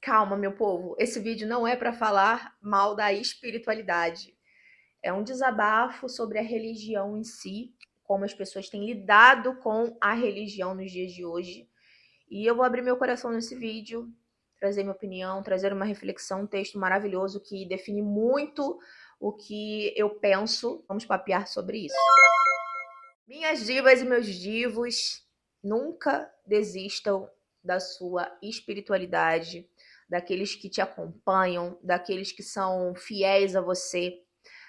Calma, meu povo, esse vídeo não é para falar mal da espiritualidade. É um desabafo sobre a religião em si, como as pessoas têm lidado com a religião nos dias de hoje. E eu vou abrir meu coração nesse vídeo, trazer minha opinião, trazer uma reflexão, um texto maravilhoso que define muito o que eu penso. Vamos papear sobre isso. Minhas divas e meus divos, nunca desistam da sua espiritualidade, daqueles que te acompanham, daqueles que são fiéis a você,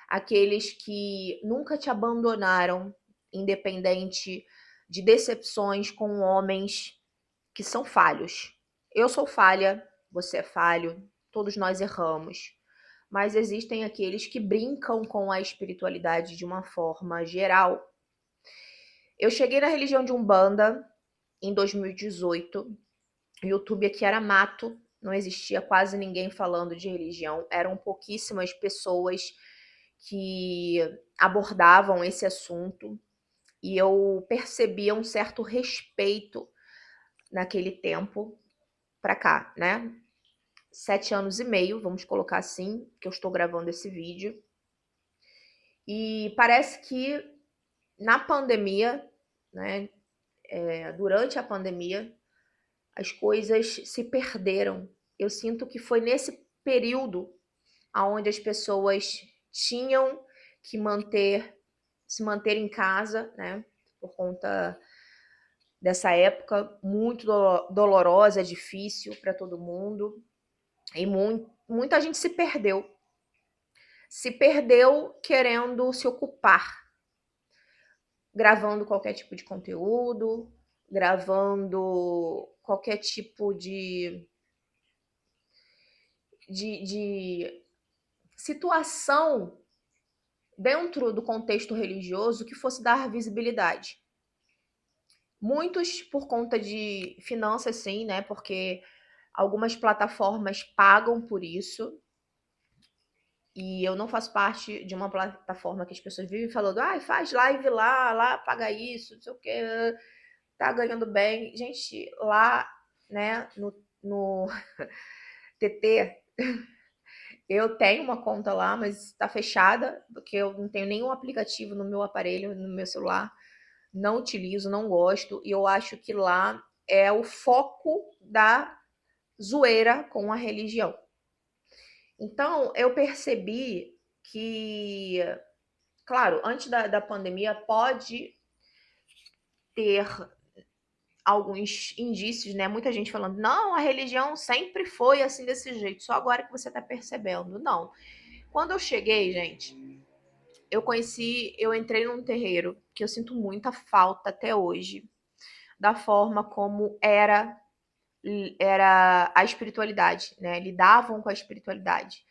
aqueles que nunca te abandonaram, independente de decepções com homens que são falhos. Eu sou falha, você é falho, todos nós erramos. Mas existem aqueles que brincam com a espiritualidade de uma forma geral. Eu cheguei na religião de Umbanda em 2018. O YouTube aqui era mato, não existia quase ninguém falando de religião. Eram pouquíssimas pessoas que abordavam esse assunto. E eu percebia um certo respeito naquele tempo para cá, né? 7 anos e meio, vamos colocar assim, que eu estou gravando esse vídeo. E parece que na pandemia, né, durante a pandemia, as coisas se perderam. Eu sinto que foi nesse período onde as pessoas tinham que se manter em casa, né, por conta dessa época muito dolorosa, difícil para todo mundo. E muita gente se perdeu. Se perdeu querendo se ocupar, gravando qualquer tipo de conteúdo, gravando qualquer tipo de situação dentro do contexto religioso que fosse dar visibilidade. Muitos por conta de finanças, sim, né? Porque algumas plataformas pagam por isso. E eu não faço parte de uma plataforma que as pessoas vivem falando, faz live lá paga isso, não sei o quê, tá ganhando bem. Gente, lá, né, no TT, eu tenho uma conta lá, mas tá fechada, porque eu não tenho nenhum aplicativo no meu aparelho, no meu celular. Não utilizo, não gosto, e eu acho que lá é o foco da zoeira com a religião. Então, eu percebi que, claro, antes da pandemia pode ter alguns indícios, né? Muita gente falando, não, a religião sempre foi assim desse jeito, só agora que você tá percebendo. Não. Quando eu cheguei, gente, eu entrei num terreiro que eu sinto muita falta até hoje da forma como era a espiritualidade, né? Lidavam com a espiritualidade.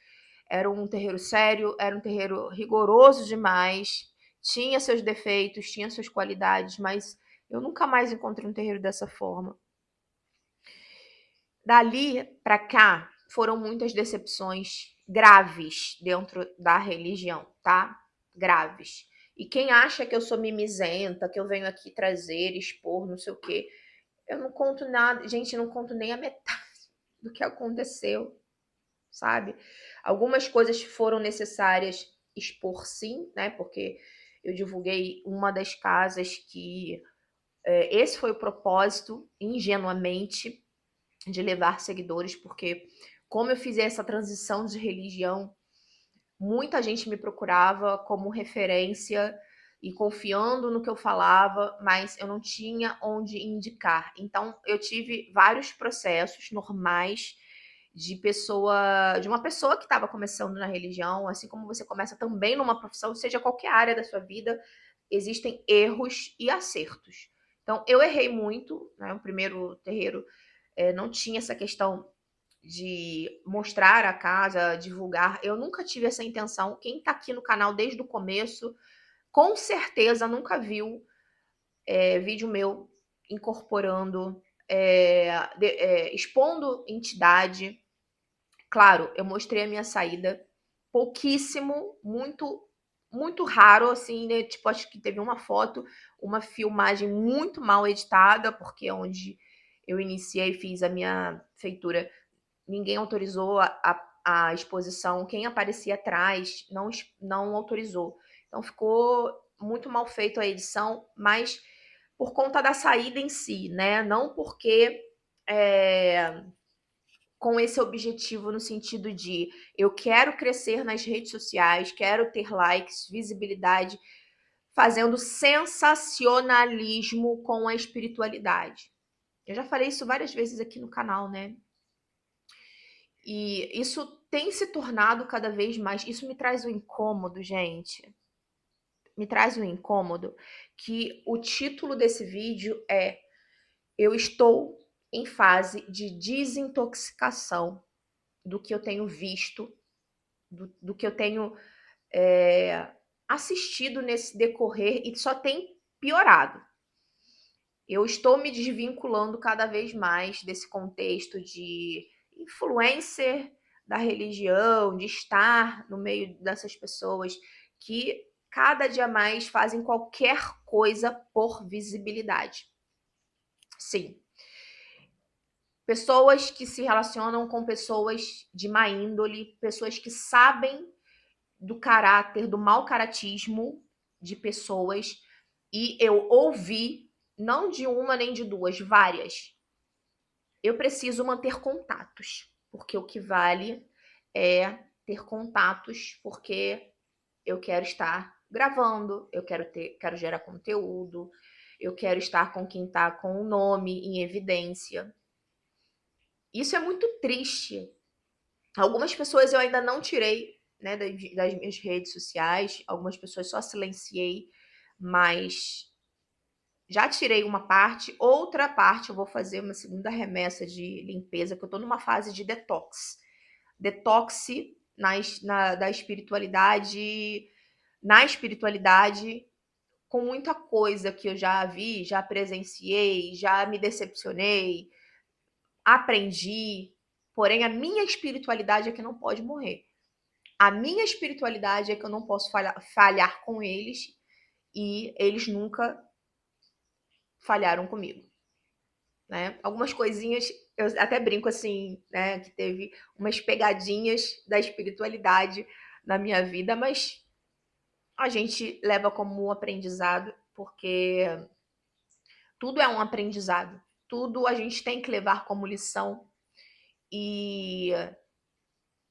Era um terreiro sério, era um terreiro rigoroso demais, tinha seus defeitos, tinha suas qualidades, mas eu nunca mais encontrei um terreiro dessa forma. Dali para cá, foram muitas decepções graves dentro da religião, tá? Graves. E quem acha que eu sou mimizenta, que eu venho aqui trazer, expor, não sei o quê, eu não conto nada, gente, não conto nem a metade do que aconteceu, sabe? Algumas coisas foram necessárias expor, sim, né? Porque eu divulguei uma das casas que esse foi o propósito, ingenuamente, de levar seguidores, porque como eu fiz essa transição de religião, muita gente me procurava como referência e confiando no que eu falava, mas eu não tinha onde indicar. Então, eu tive vários processos normais de uma pessoa que estava começando na religião, assim como você começa também numa profissão, seja qualquer área da sua vida, existem erros e acertos. Então, eu errei muito, né? O primeiro terreiro não tinha essa questão de mostrar a casa, divulgar. Eu nunca tive essa intenção. Quem tá aqui no canal desde o começo, com certeza nunca viu vídeo meu incorporando, expondo entidade. Claro, eu mostrei a minha saída, pouquíssimo, muito raro, assim, né? Tipo, acho que teve uma foto, uma filmagem muito mal editada, porque é onde eu iniciei e fiz a minha feitura ninguém autorizou a exposição, quem aparecia atrás não autorizou. Então ficou muito mal feito a edição, mas por conta da saída em si, né? Não porque com esse objetivo no sentido de eu quero crescer nas redes sociais, quero ter likes, visibilidade, fazendo sensacionalismo com a espiritualidade. Eu já falei isso várias vezes aqui no canal, né? E isso tem se tornado cada vez mais. Isso me traz um incômodo, gente. Me traz um incômodo que o título desse vídeo é Eu estou em fase de desintoxicação do que eu tenho visto, do que eu tenho assistido nesse decorrer e só tem piorado. Eu estou me desvinculando cada vez mais desse contexto de influencer da religião, de estar no meio dessas pessoas que cada dia mais fazem qualquer coisa por visibilidade. Sim. Pessoas que se relacionam com pessoas de má índole, pessoas que sabem do caráter, do mau caratismo de pessoas. E eu ouvi, não de uma nem de duas, várias. Eu preciso manter contatos, porque o que vale é ter contatos, porque eu quero estar gravando, eu quero gerar conteúdo, eu quero estar com quem está com o nome em evidência. Isso é muito triste. Algumas pessoas eu ainda não tirei, né, das minhas redes sociais, algumas pessoas só silenciei, mas já tirei uma parte, outra parte eu vou fazer uma segunda remessa de limpeza, que eu tô numa fase de detox. Detox da espiritualidade, na espiritualidade, com muita coisa que eu já vi, já presenciei, já me decepcionei, aprendi. Porém, a minha espiritualidade é que não pode morrer. A minha espiritualidade é que eu não posso falhar com eles e eles nunca falharam comigo, né? Algumas coisinhas, eu até brinco assim, né, que teve umas pegadinhas da espiritualidade na minha vida, mas a gente leva como um aprendizado, porque tudo é um aprendizado. Tudo a gente tem que levar como lição. E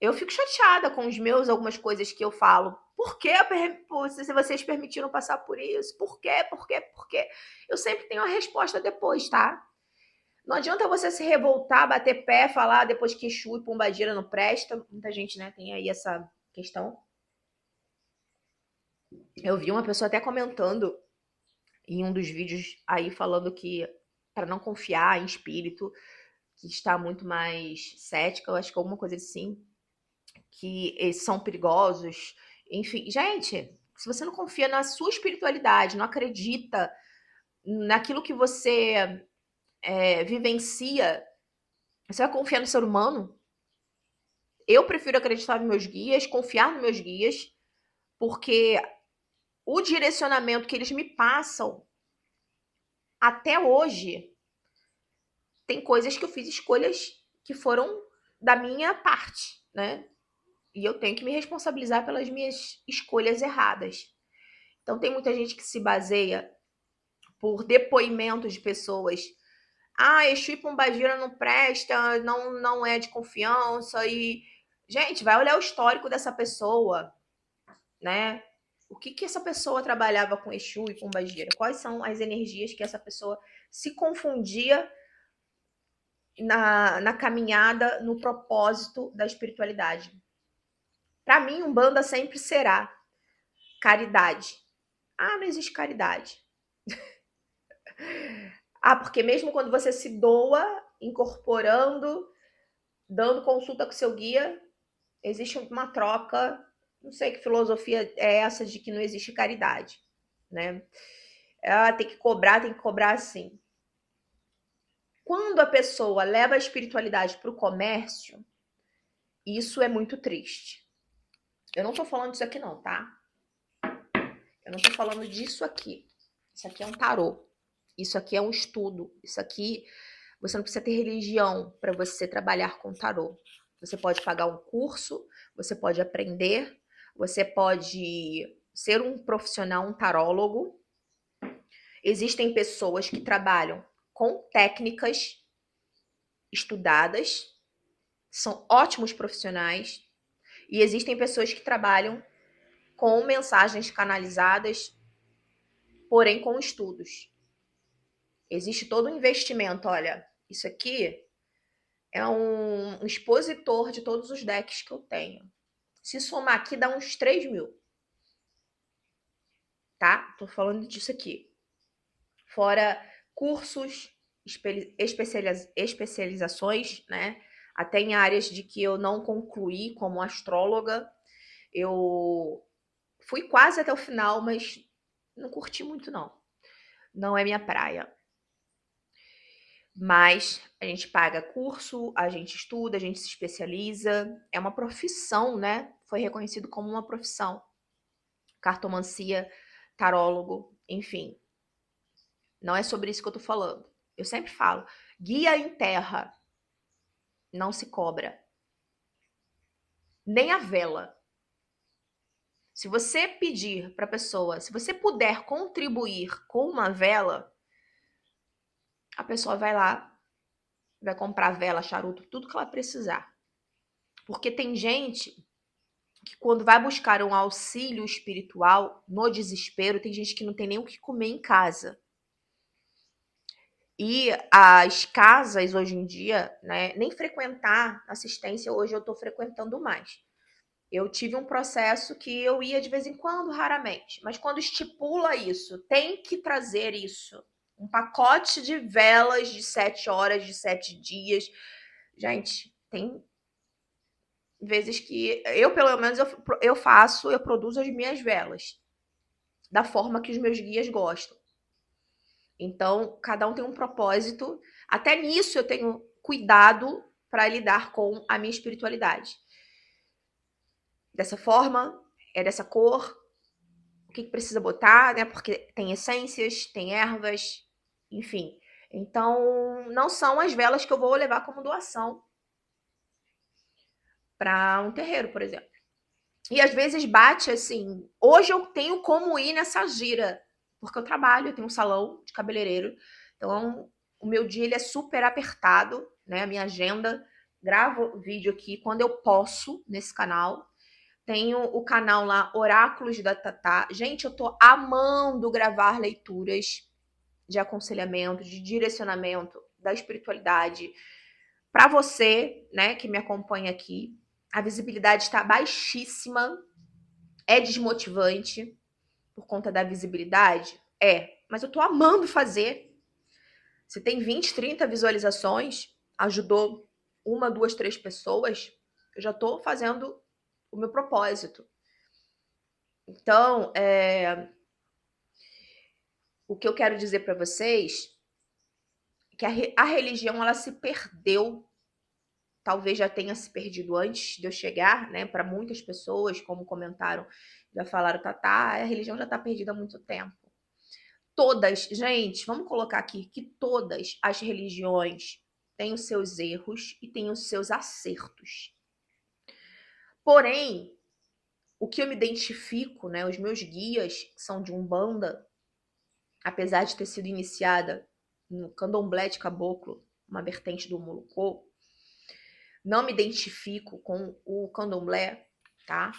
eu fico chateada com os meus, algumas coisas que eu falo. Por que se vocês permitiram passar por isso? Por quê? Por quê? Por quê? Eu sempre tenho a resposta depois, tá? Não adianta você se revoltar, bater pé, falar depois que Exu e Pombagira não presta. Muita gente, né, tem aí essa questão. Eu vi uma pessoa até comentando em um dos vídeos aí falando que para não confiar em espírito, que está muito mais cética, eu acho que alguma coisa assim, que eles são perigosos. Enfim, gente, se você não confia na sua espiritualidade, não acredita naquilo que você vivencia, você vai confiar no ser humano? Eu prefiro acreditar nos meus guias, confiar nos meus guias, porque o direcionamento que eles me passam até hoje tem coisas que eu fiz escolhas que foram da minha parte, né? E eu tenho que me responsabilizar pelas minhas escolhas erradas. Então tem muita gente que se baseia por depoimentos de pessoas. Ah, Exu e Pombagira não presta, não é de confiança. E, gente, vai olhar o histórico dessa pessoa, né? O que essa pessoa trabalhava com Exu e Pombagira? Quais são as energias que essa pessoa se confundia na caminhada, no propósito da espiritualidade? Para mim, Umbanda sempre será caridade. Ah, não existe caridade. Ah, porque mesmo quando você se doa, incorporando, dando consulta com seu guia, existe uma troca. Não sei que filosofia é essa de que não existe caridade, né? Ela tem que cobrar assim. Quando a pessoa leva a espiritualidade para o comércio, isso é muito triste. Eu não tô falando disso aqui não, tá? Eu não tô falando disso aqui. Isso aqui é um tarô. Isso aqui é um estudo. Isso aqui Você não precisa ter religião para você trabalhar com tarô. Você pode pagar um curso, você pode aprender, você pode ser um profissional, um tarólogo. Existem pessoas que trabalham com técnicas estudadas, são ótimos profissionais, e existem pessoas que trabalham com mensagens canalizadas, porém com estudos. Existe todo um investimento. Olha, isso aqui é um expositor de todos os decks que eu tenho. Se somar aqui, dá uns 3.000. Tá? Tô falando disso aqui. Fora cursos, especializações, né? Até em áreas de que eu não concluí como astróloga. Eu fui quase até o final, mas não curti muito, não. Não é minha praia. Mas a gente paga curso, a gente estuda, a gente se especializa. É uma profissão, né? Foi reconhecido como uma profissão. Cartomancia, tarólogo, enfim. Não é sobre isso que eu tô falando. Eu sempre falo, guia em terra não se cobra. Nem a vela. Se você pedir para a pessoa, se você puder contribuir com uma vela, a pessoa vai lá, vai comprar vela, charuto, tudo que ela precisar. Porque tem gente que quando vai buscar um auxílio espiritual, no desespero, tem gente que não tem nem o que comer em casa. E as casas hoje em dia, né, nem frequentar assistência hoje eu estou frequentando mais. Eu tive um processo que eu ia de vez em quando, raramente. Mas quando estipula isso, tem que trazer isso. Um pacote de velas de 7 horas, de 7 dias. Gente, tem vezes que eu, pelo menos, eu produzo as minhas velas. Da forma que os meus guias gostam. Então, cada um tem um propósito. Até nisso eu tenho cuidado para lidar com a minha espiritualidade. Dessa forma, é dessa cor, o que precisa botar, né? Porque tem essências, tem ervas, enfim. Então, não são as velas que eu vou levar como doação para um terreiro, por exemplo. E às vezes bate assim. Hoje eu tenho como ir nessa gira, porque eu trabalho, eu tenho um salão de cabeleireiro. Então, o meu dia ele é super apertado, né? A minha agenda. Gravo vídeo aqui quando eu posso nesse canal. Tenho o canal lá, Oráculos da Tatá. Gente, eu tô amando gravar leituras de aconselhamento, de direcionamento da espiritualidade. Para você, né, que me acompanha aqui, a visibilidade está baixíssima. É desmotivante por conta da visibilidade? É, mas eu tô amando fazer. Se tem 20, 30 visualizações, ajudou uma, duas, três pessoas, eu já tô fazendo o meu propósito. Então, o que eu quero dizer para vocês é que a religião ela se perdeu. Talvez já tenha se perdido antes de eu chegar, né? Para muitas pessoas, como comentaram, já falaram, Tatá, a religião já está perdida há muito tempo. Todas, gente, vamos colocar aqui que todas as religiões têm os seus erros e têm os seus acertos. Porém, o que eu me identifico, né? Os meus guias são de Umbanda, apesar de ter sido iniciada no Candomblé de Caboclo, uma vertente do Molucô, não me identifico com o Candomblé, tá?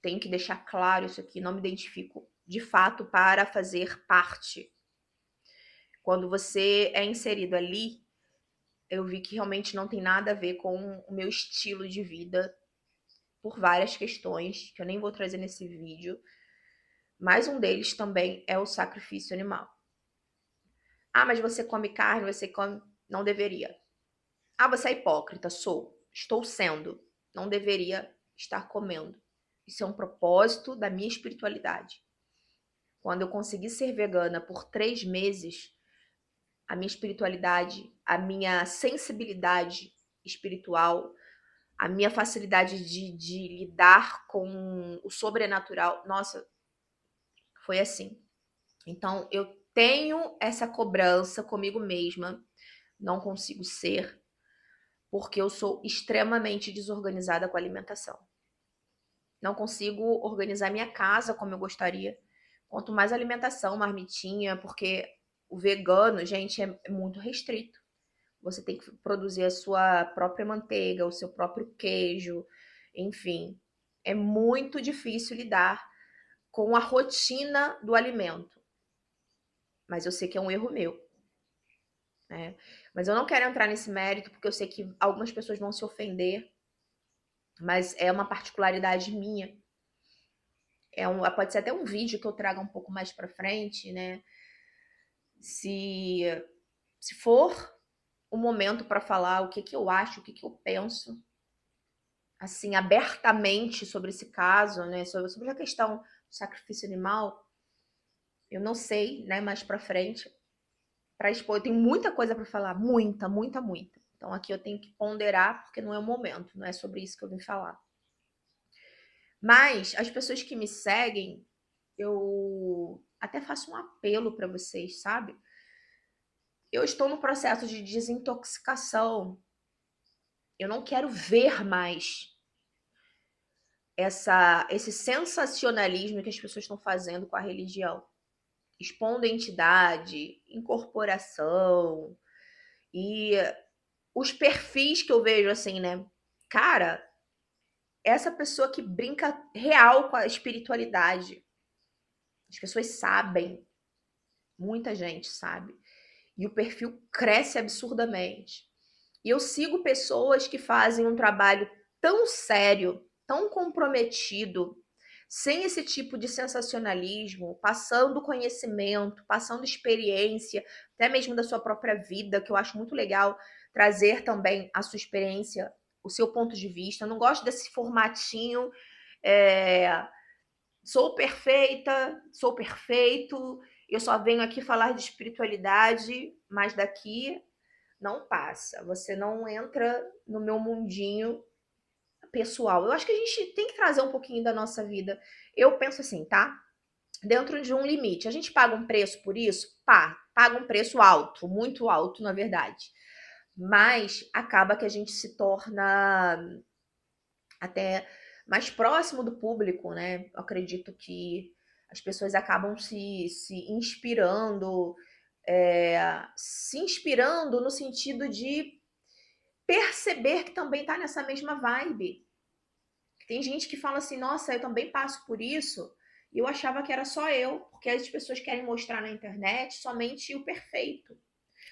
Tenho que deixar claro isso aqui, não me identifico de fato para fazer parte. Quando você é inserido ali, eu vi que realmente não tem nada a ver com o meu estilo de vida, por várias questões, que eu nem vou trazer nesse vídeo. Mas um deles também é o sacrifício animal. Ah, mas você come carne, você come... Não deveria. Ah, você é hipócrita. Sou. Estou sendo. Não deveria estar comendo. Isso é um propósito da minha espiritualidade. Quando eu consegui ser vegana por 3 meses, a minha espiritualidade, a minha sensibilidade espiritual, a minha facilidade de lidar com o sobrenatural, nossa, foi assim. Então, eu tenho essa cobrança comigo mesma não consigo ser, porque eu sou extremamente desorganizada com a alimentação. Não consigo organizar minha casa como eu gostaria. Quanto mais alimentação, marmitinha, porque o vegano, gente, é muito restrito. Você tem que produzir a sua própria manteiga, o seu próprio queijo, enfim. É muito difícil lidar com a rotina do alimento. Mas eu sei que é um erro meu, né? Mas eu não quero entrar nesse mérito, porque eu sei que algumas pessoas vão se ofender, mas é uma particularidade minha. Pode ser até um vídeo que eu traga um pouco mais pra frente, né? Se, se for o momento para falar o que eu acho, o que eu penso, assim, abertamente sobre esse caso, né? Sobre a questão do sacrifício animal, eu não sei, né? Mais pra frente, para expor, eu tenho muita coisa para falar, muita, muita, muita. Então aqui eu tenho que ponderar, porque não é o momento, não é sobre isso que eu vim falar. Mas as pessoas que me seguem, eu até faço um apelo para vocês, sabe? Eu estou no processo de desintoxicação. Eu não quero ver mais esse sensacionalismo que as pessoas estão fazendo com a religião. Expondo entidade, incorporação e os perfis que eu vejo assim, né? Cara, essa pessoa que brinca real com a espiritualidade. As pessoas sabem, muita gente sabe. E o perfil cresce absurdamente. E eu sigo pessoas que fazem um trabalho tão sério, tão comprometido, sem esse tipo de sensacionalismo, passando conhecimento, passando experiência, até mesmo da sua própria vida, que eu acho muito legal trazer também a sua experiência, o seu ponto de vista. Eu não gosto desse formatinho, sou perfeita, sou perfeito, eu só venho aqui falar de espiritualidade, mas daqui não passa. Você não entra no meu mundinho pessoal. Eu acho que a gente tem que trazer um pouquinho da nossa vida. Eu penso assim, tá? Dentro de um limite. A gente paga um preço por isso? Paga um preço alto, muito alto, na verdade. Mas acaba que a gente se torna até mais próximo do público, né? Eu acredito que as pessoas acabam se inspirando, se inspirando no sentido de perceber que também tá nessa mesma vibe. Tem gente que fala assim, nossa, eu também passo por isso, e eu achava que era só eu, porque as pessoas querem mostrar na internet somente o perfeito,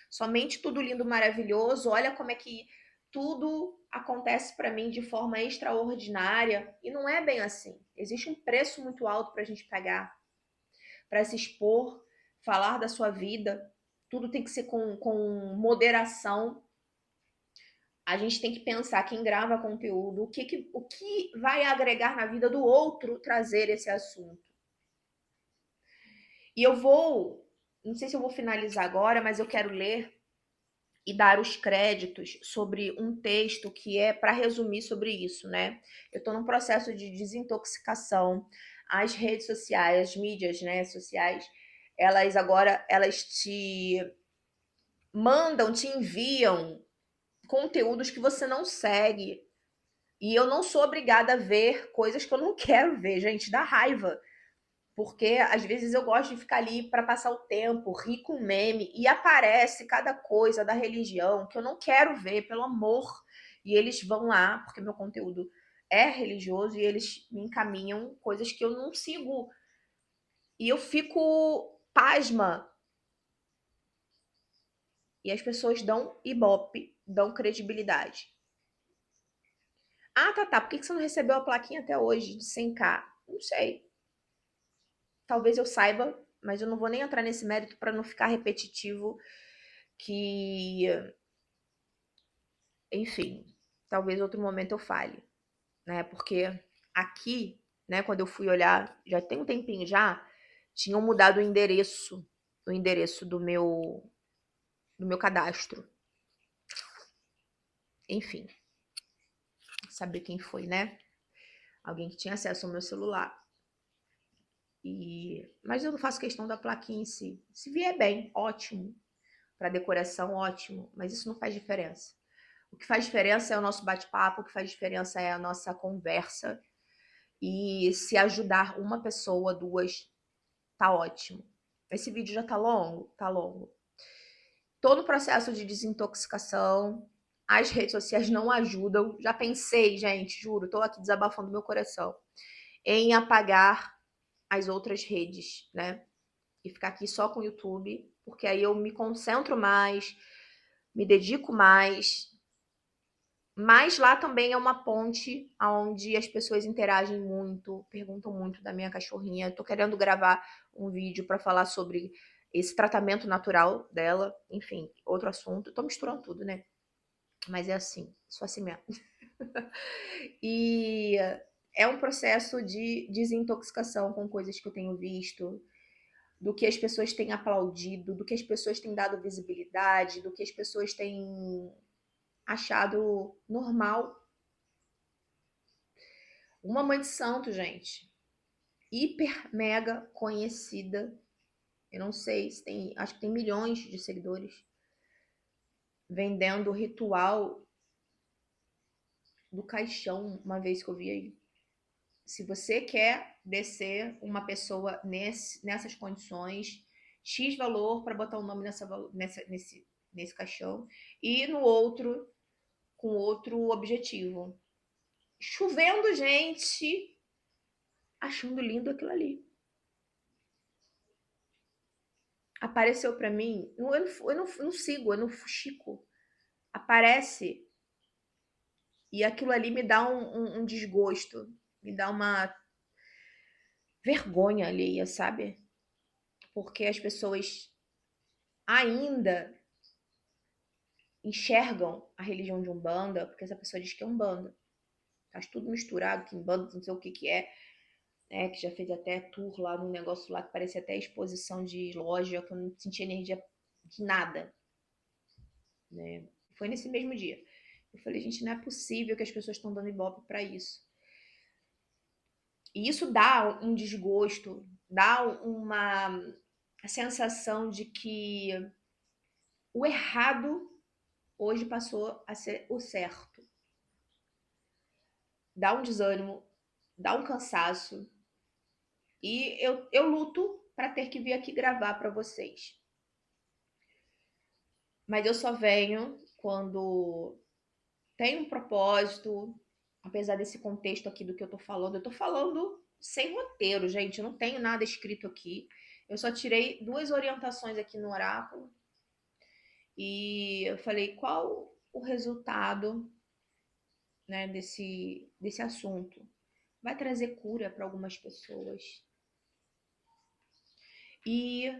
somente tudo lindo, maravilhoso, olha como é que tudo acontece para mim de forma extraordinária, e não é bem assim. Existe um preço muito alto para a gente pagar, para se expor, falar da sua vida, tudo tem que ser com moderação. A gente tem que pensar, quem grava conteúdo, o que vai agregar na vida do outro trazer esse assunto. E não sei se eu vou finalizar agora, mas eu quero ler e dar os créditos sobre um texto que é para resumir sobre isso, né? Eu estou num processo de desintoxicação. As redes sociais, as mídias, né, sociais, elas te mandam, te enviam conteúdos que você não segue. E eu não sou obrigada a ver coisas que eu não quero ver, gente, dá raiva. Porque às vezes eu gosto de ficar ali para passar o tempo, rir com meme, e aparece cada coisa da religião que eu não quero ver, pelo amor. E eles vão lá, porque meu conteúdo é religioso, e eles me encaminham coisas que eu não sigo. E eu fico pasma. E as pessoas dão ibope, dão credibilidade. Ah, tá. Por que você não recebeu a plaquinha até hoje de 100k? Não sei. Talvez eu saiba, mas eu não vou nem entrar nesse mérito para não ficar repetitivo, que, enfim, talvez outro momento eu fale, né? Porque aqui, né, quando eu fui olhar, já tem um tempinho já, tinham mudado o endereço do meu cadastro. Enfim, saber quem foi, né? Alguém que tinha acesso ao meu celular. Mas eu não faço questão da plaquinha em si. Se vier bem, ótimo. para decoração, ótimo, mas isso não faz diferença. O que faz diferença é o nosso bate-papo, o que faz diferença é a nossa conversa. E se ajudar uma pessoa, duas, tá ótimo. Esse vídeo já tá longo? Tá longo. Tô no processo de desintoxicação. As redes sociais não ajudam. Já pensei, gente, juro, tô aqui desabafando meu coração, em apagar as outras redes, né? E ficar aqui só com o YouTube, porque aí eu me concentro mais, me dedico mais. Mas lá também é uma ponte onde as pessoas interagem muito, perguntam muito da minha cachorrinha. Tô querendo gravar um vídeo para falar sobre esse tratamento natural dela. Enfim, outro assunto. Tô misturando tudo, né? Mas é assim, sou assim mesmo. E é um processo de desintoxicação com coisas que eu tenho visto, do que as pessoas têm aplaudido, do que as pessoas têm dado visibilidade, do que as pessoas têm achado normal. Uma mãe de santo, gente, hiper mega conhecida. Eu não sei se tem, acho que tem milhões de seguidores, vendendo o ritual do caixão, uma vez que eu vi aí. Se você quer descer uma pessoa nessas condições, X valor para botar o nome nesse caixão, e no outro, com outro objetivo. Chovendo gente, achando lindo aquilo ali. Apareceu para mim, eu não sigo, eu não fuxico. Aparece e aquilo ali me dá um desgosto, me dá uma vergonha alheia, sabe? Porque as pessoas ainda enxergam a religião de Umbanda, porque essa pessoa diz que é Umbanda. Tá tudo misturado, que Umbanda, não sei o que é, né? Que já fez até tour lá num negócio lá que parecia até exposição de loja, que eu não sentia energia de nada, né? Foi nesse mesmo dia. Eu falei, gente, não é possível que as pessoas estão dando ibope para isso. E isso dá um desgosto, dá uma sensação de que o errado hoje passou a ser o certo. Dá um desânimo, dá um cansaço. E eu luto para ter que vir aqui gravar para vocês. Mas eu só venho quando tem um propósito, apesar desse contexto aqui do que eu tô falando sem roteiro, gente, eu não tenho nada escrito aqui. Eu só tirei 2 orientações aqui no oráculo e eu falei qual o resultado, né, desse assunto. Vai trazer cura para algumas pessoas. E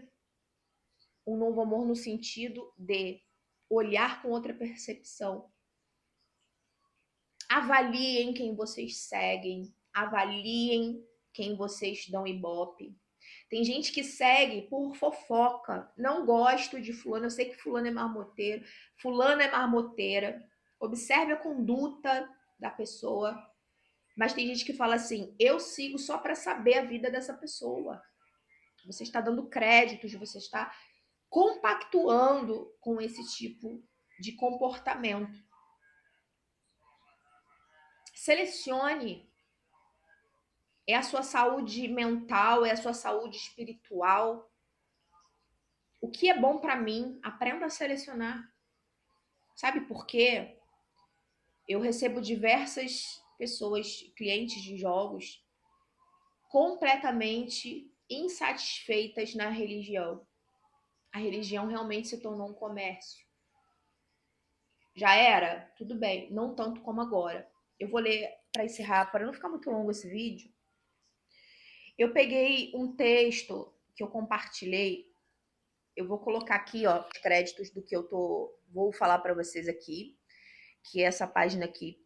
um novo amor no sentido de olhar com outra percepção. Avaliem quem vocês seguem, avaliem quem vocês dão ibope. Tem gente que segue por fofoca. Não gosto de fulano, eu sei que fulano é marmoteiro, fulano é marmoteira. Observe a conduta da pessoa. Mas tem gente que fala assim, eu sigo só para saber a vida dessa pessoa. Você está dando créditos, você está compactuando com esse tipo de comportamento. Selecione. É a sua saúde mental, é a sua saúde espiritual. O que é bom para mim, aprenda a selecionar. Sabe por quê? Eu recebo diversas pessoas, clientes de jogos, completamente insatisfeitas na religião. A religião realmente se tornou um comércio. Já era? Tudo bem, não tanto como agora. Eu vou ler para encerrar, para não ficar muito longo esse vídeo. Eu peguei um texto que eu compartilhei. Eu vou colocar aqui, ó, os créditos do que vou falar para vocês aqui, que é essa página aqui,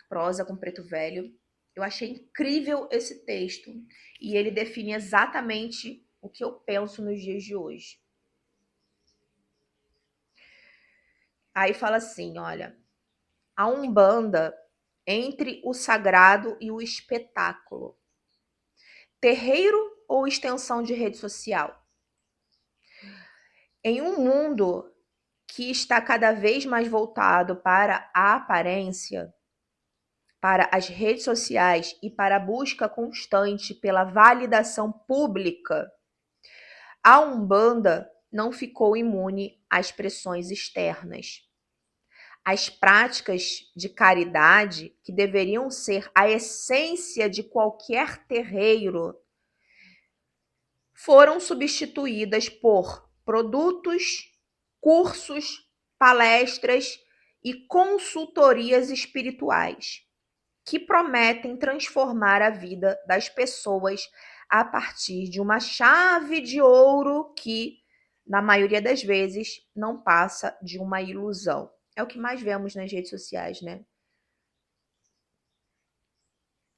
Prosa com Preto Velho. Eu achei incrível esse texto e ele define exatamente o que eu penso nos dias de hoje. Aí fala assim, olha, a Umbanda entre o sagrado e o espetáculo. Terreiro ou extensão de rede social? Em um mundo que está cada vez mais voltado para a aparência, para as redes sociais e para a busca constante pela validação pública, a Umbanda não ficou imune às pressões externas. As práticas de caridade, que deveriam ser a essência de qualquer terreiro, foram substituídas por produtos, cursos, palestras e consultorias espirituais, que prometem transformar a vida das pessoas a partir de uma chave de ouro que, na maioria das vezes, não passa de uma ilusão. É o que mais vemos nas redes sociais, né?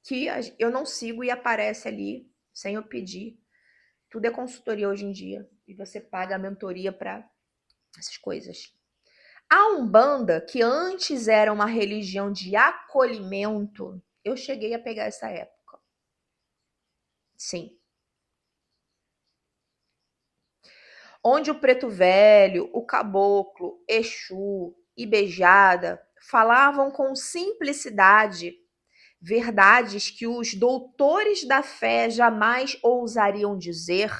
Que eu não sigo e aparece ali, sem eu pedir. Tudo é consultoria hoje em dia. E você paga a mentoria para essas coisas. A Umbanda, que antes era uma religião de acolhimento, eu cheguei a pegar essa época. Sim. Onde o preto velho, o caboclo, Exu e Beijada falavam com simplicidade verdades que os doutores da fé jamais ousariam dizer,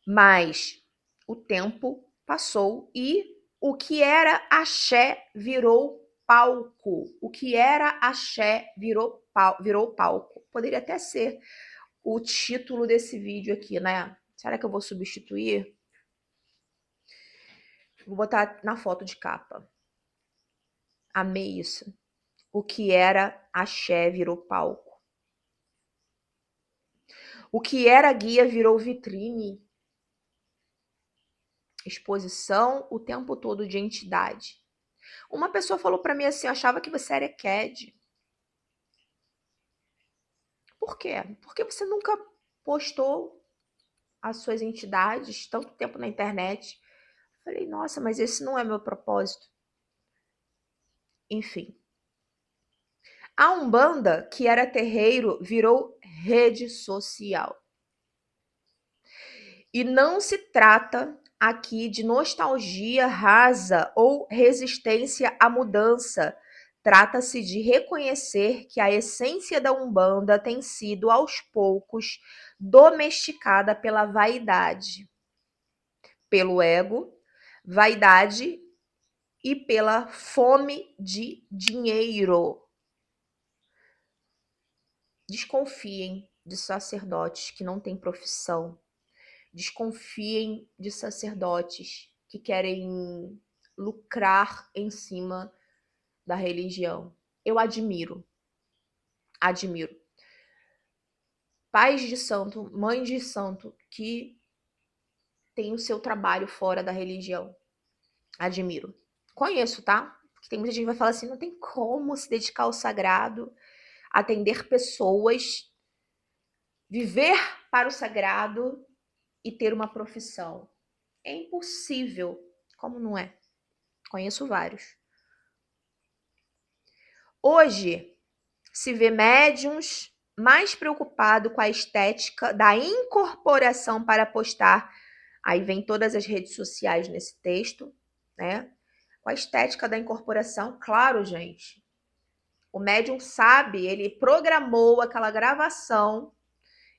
mas o tempo passou e o que era axé virou palco. O que era axé virou palco. Poderia até ser o título desse vídeo aqui, né? Será que eu vou substituir? Vou botar na foto de capa. Amei isso. O que era axé virou palco. O que era guia virou vitrine. Exposição o tempo todo de entidade. Uma pessoa falou para mim assim, eu achava que você era EQED. Por quê? Porque você nunca postou as suas entidades tanto tempo na internet. Falei, nossa, mas esse não é meu propósito. Enfim. A Umbanda, que era terreiro, virou rede social. E não se trata aqui de nostalgia rasa ou resistência à mudança. Trata-se de reconhecer que a essência da Umbanda tem sido, aos poucos, domesticada pela vaidade, pelo ego, vaidade e pela fome de dinheiro. Desconfiem de sacerdotes que não têm profissão. Desconfiem de sacerdotes que querem lucrar em cima da religião. Eu admiro. Pais de santo, mães de santo que têm o seu trabalho fora da religião. Admiro. Conheço, tá? Porque tem muita gente que vai falar assim, não tem como se dedicar ao sagrado, atender pessoas, viver para o sagrado e ter uma profissão. É impossível. Como não é? Conheço vários. Hoje, se vê médiums mais preocupados com a estética da incorporação para postar. Aí vem todas as redes sociais nesse texto, né? Com a estética da incorporação. Claro, gente. O médium sabe, ele programou aquela gravação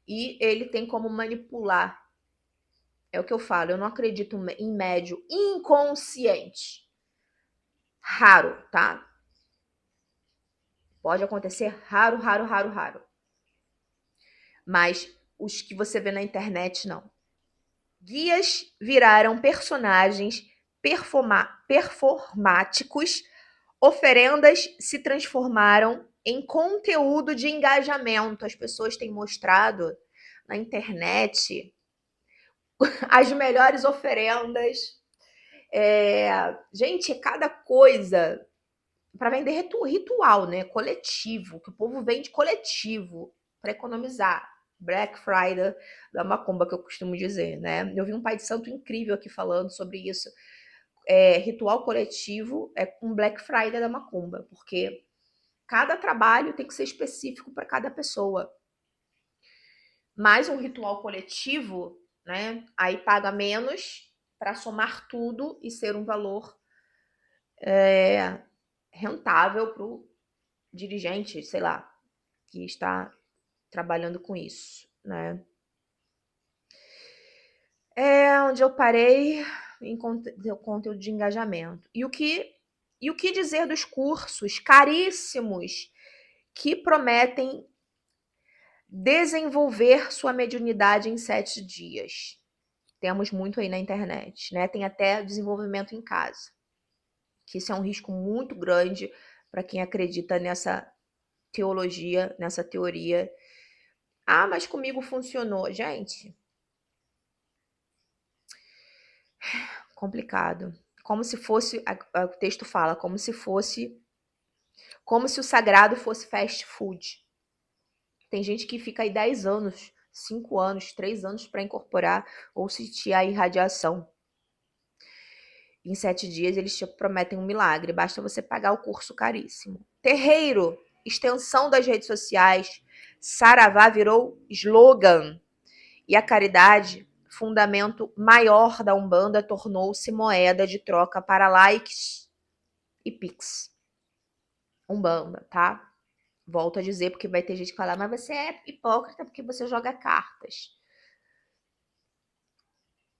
e ele tem como manipular. É o que eu falo, eu não acredito em médium inconsciente. Raro, tá? Pode acontecer raro. Mas os que você vê na internet, não. Guias viraram personagens performáticos, oferendas se transformaram em conteúdo de engajamento. As pessoas têm mostrado na internet as melhores oferendas. Gente, cada coisa para vender ritual, né? Coletivo, que o povo vende coletivo para economizar. Black Friday da Macumba, que eu costumo dizer, né? Eu vi um pai de santo incrível aqui falando sobre isso. Ritual coletivo é um Black Friday da Macumba, porque cada trabalho tem que ser específico para cada pessoa. Mas um ritual coletivo, né? Aí paga menos para somar tudo e ser um valor rentável para o dirigente, sei lá, que está trabalhando com isso, né? Onde eu parei em conteúdo de engajamento. E o que dizer dos cursos caríssimos que prometem desenvolver sua mediunidade em 7 dias? Temos muito aí na internet, né? Tem até desenvolvimento em casa, que isso é um risco muito grande para quem acredita nessa teologia, nessa teoria. Ah, mas comigo funcionou. Gente, complicado. Como se fosse, o texto fala, como se o sagrado fosse fast food. Tem gente que fica aí 10 anos, 5 anos, 3 anos para incorporar ou sentir a irradiação. Em 7 dias eles te prometem um milagre, basta você pagar o curso caríssimo. Terreiro, extensão das redes sociais, Saravá virou slogan. E a caridade, fundamento maior da Umbanda, tornou-se moeda de troca para likes e pix. Umbanda, tá? Volto a dizer, porque vai ter gente que fala, mas você é hipócrita porque você joga cartas.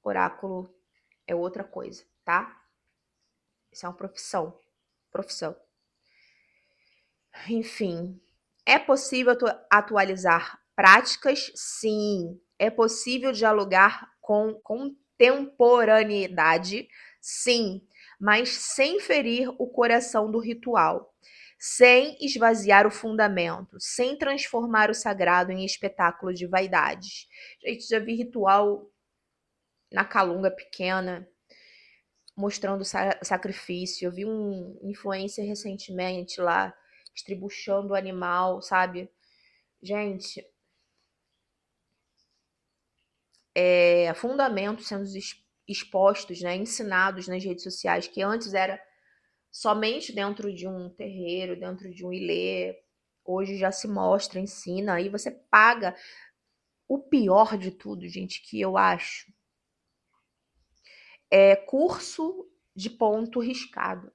Oráculo é outra coisa, tá? Isso é uma profissão. Enfim, é possível atualizar práticas? Sim. É possível dialogar com contemporaneidade? Sim. Mas sem ferir o coração do ritual, sem esvaziar o fundamento, sem transformar o sagrado em espetáculo de vaidades. Gente, já vi ritual na Calunga pequena, mostrando sacrifício. Eu vi um influencer recentemente lá, estribuchando o animal, sabe? Gente, fundamentos sendo expostos, né, ensinados nas redes sociais, que antes era somente dentro de um terreiro, dentro de um ilê, hoje já se mostra, ensina, aí você paga. O pior de tudo, gente, que eu acho, é curso de ponto riscado.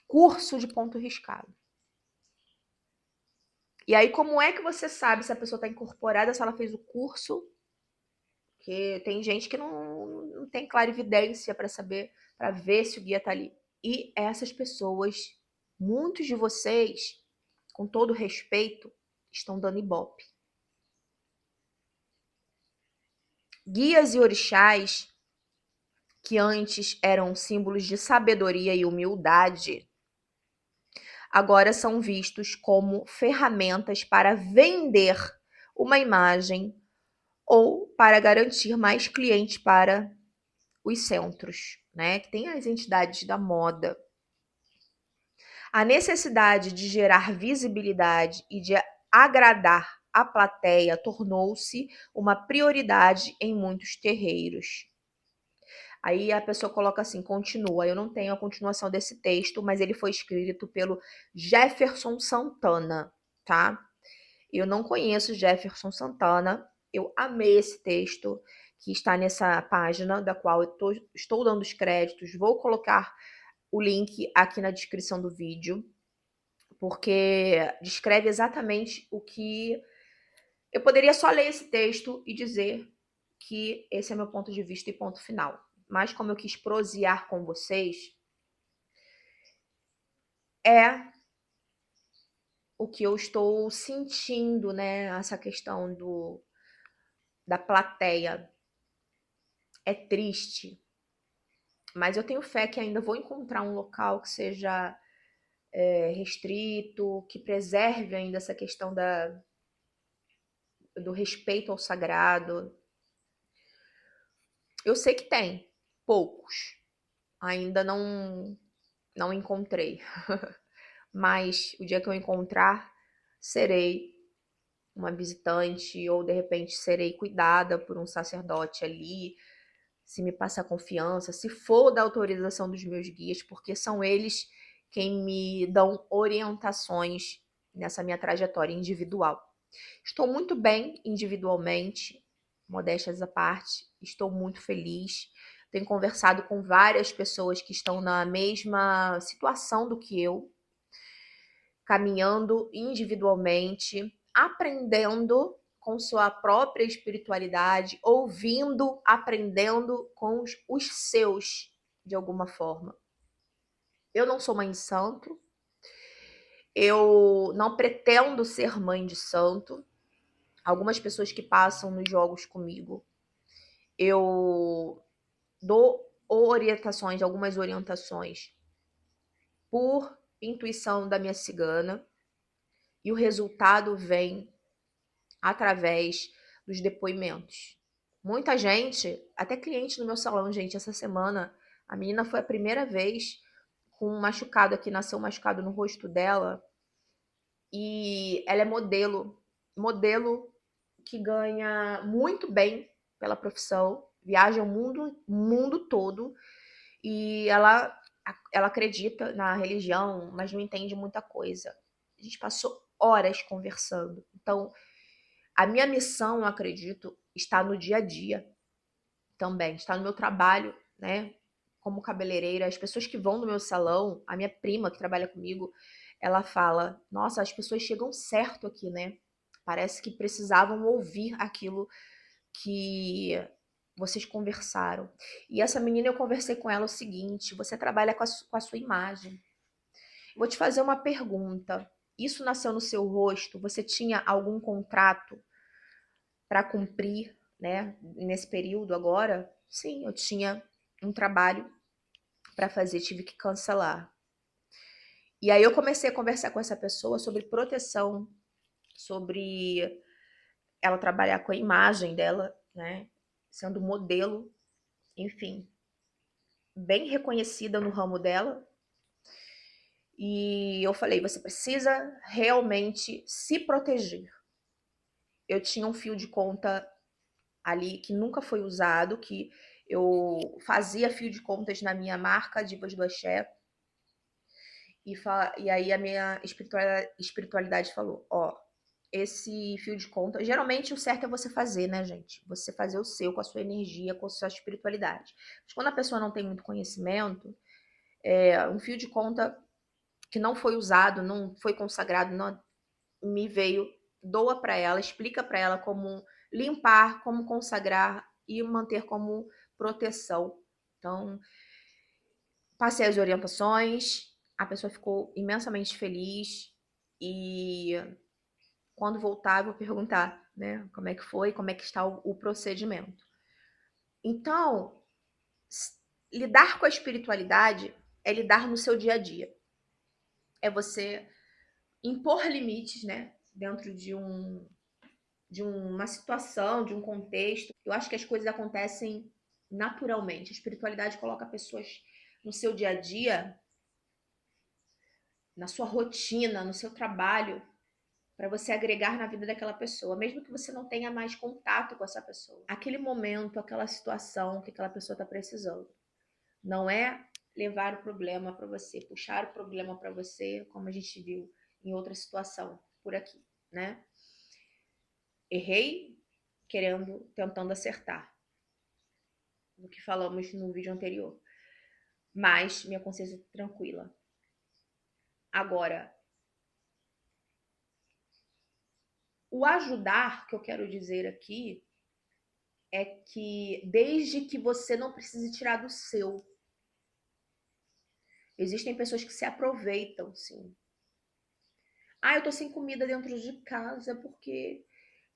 Curso de ponto riscado. E aí, como é que você sabe se a pessoa está incorporada, se ela fez o curso? Porque tem gente que não tem clarividência para saber, para ver se o guia tá ali. E essas pessoas, muitos de vocês, com todo respeito, estão dando ibope. Guias e orixás, que antes eram símbolos de sabedoria e humildade, agora são vistos como ferramentas para vender uma imagem ou para garantir mais clientes para os centros, né? Que tem as entidades da moda. A necessidade de gerar visibilidade e de agradar a plateia tornou-se uma prioridade em muitos terreiros. Aí a pessoa coloca assim, continua. Eu não tenho a continuação desse texto, mas ele foi escrito pelo Jefferson Santana, tá? Eu não conheço Jefferson Santana. Eu amei esse texto que está nessa página, da qual eu estou dando os créditos. Vou colocar o link aqui na descrição do vídeo, porque descreve exatamente o que... Eu poderia só ler esse texto e dizer que esse é meu ponto de vista e ponto final. Mas como eu quis prosear com vocês, é o que eu estou sentindo, né? Essa questão da plateia. É triste, mas eu tenho fé que ainda vou encontrar um local que seja restrito, que preserve ainda essa questão do respeito ao sagrado. Eu sei que tem, poucos. Ainda não encontrei. Mas o dia que eu encontrar, serei uma visitante ou de repente serei cuidada por um sacerdote ali, se me passar confiança, se for da autorização dos meus guias, porque são eles quem me dão orientações nessa minha trajetória individual. Estou muito bem individualmente, modéstias à parte, estou muito feliz. tenho conversado com várias pessoas que estão na mesma situação do que eu, caminhando individualmente, aprendendo com sua própria espiritualidade, ouvindo, aprendendo com os seus, de alguma forma. Eu não sou mãe de santo, eu não pretendo ser mãe de santo. Algumas pessoas que passam nos jogos comigo, eu dou orientações, algumas orientações por intuição da minha cigana, e o resultado vem através dos depoimentos. Muita gente, até cliente no meu salão, gente, essa semana, a menina foi a primeira vez com um machucado aqui, nasceu um machucado no rosto dela, e ela é modelo que ganha muito bem pela profissão, viaja o mundo todo, e ela acredita na religião, mas não entende muita coisa. A gente passou horas conversando. Então, a minha missão, eu acredito, está no dia a dia também, está no meu trabalho, né? Como cabeleireira, as pessoas que vão no meu salão, a minha prima que trabalha comigo, ela fala: nossa, as pessoas chegam certo aqui, né? Parece que precisavam ouvir aquilo que vocês conversaram. E essa menina, eu conversei com ela o seguinte: você trabalha com a sua imagem. Vou te fazer uma pergunta. Isso nasceu no seu rosto? Você tinha algum contrato para cumprir, né, nesse período agora? Sim, eu tinha um trabalho para fazer, tive que cancelar. E aí eu comecei a conversar com essa pessoa sobre proteção, sobre ela trabalhar com a imagem dela, né, sendo modelo, enfim, bem reconhecida no ramo dela. E eu falei, você precisa realmente se proteger. Eu tinha um fio de conta ali que nunca foi usado, que eu fazia fio de contas na minha marca Divas do Axé, e aí a minha espiritualidade falou, ó, esse fio de conta, geralmente o certo é você fazer, né, gente? Você fazer o seu, com a sua energia, com a sua espiritualidade. Mas quando a pessoa não tem muito conhecimento, um fio de conta que não foi usado, não foi consagrado, não me veio, doa para ela, explica para ela como limpar, como consagrar e manter como proteção. Então, passei as orientações, a pessoa ficou imensamente feliz, e quando voltar eu vou perguntar, né, como é que foi, como é que está o procedimento. Então, lidar com a espiritualidade é lidar no seu dia a dia. É você impor limites, né, dentro de uma situação, de um contexto. Eu acho que as coisas acontecem naturalmente. A espiritualidade coloca pessoas no seu dia a dia, na sua rotina, no seu trabalho, para você agregar na vida daquela pessoa, mesmo que você não tenha mais contato com essa pessoa. Aquele momento, aquela situação que aquela pessoa está precisando. Não é levar o problema para você, puxar o problema para você, como a gente viu em outra situação por aqui, né? Errei tentando acertar, do que falamos no vídeo anterior. Mas minha consciência tá tranquila. Agora, o ajudar que eu quero dizer aqui é que desde que você não precise tirar do seu. Existem pessoas que se aproveitam, sim. Ah, eu tô sem comida dentro de casa porque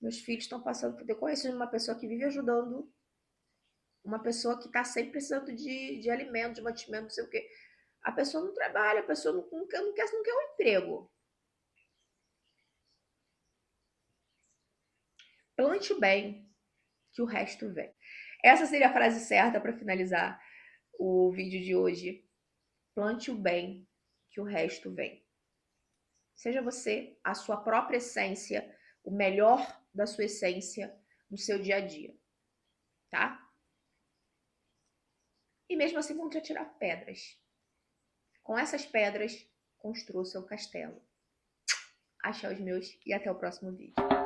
meus filhos estão passando por... Eu conheço uma pessoa que vive ajudando uma pessoa que tá sempre precisando de alimento, de mantimento, não sei o quê. A pessoa não trabalha, a pessoa não quer um emprego. Plante o bem, que o resto vem. Essa seria a frase certa para finalizar o vídeo de hoje. Plante o bem, que o resto vem. Seja você a sua própria essência, o melhor da sua essência no seu dia a dia, tá? E mesmo assim vão te atirar pedras. Com essas pedras, construa o seu castelo. Axé os meus e até o próximo vídeo.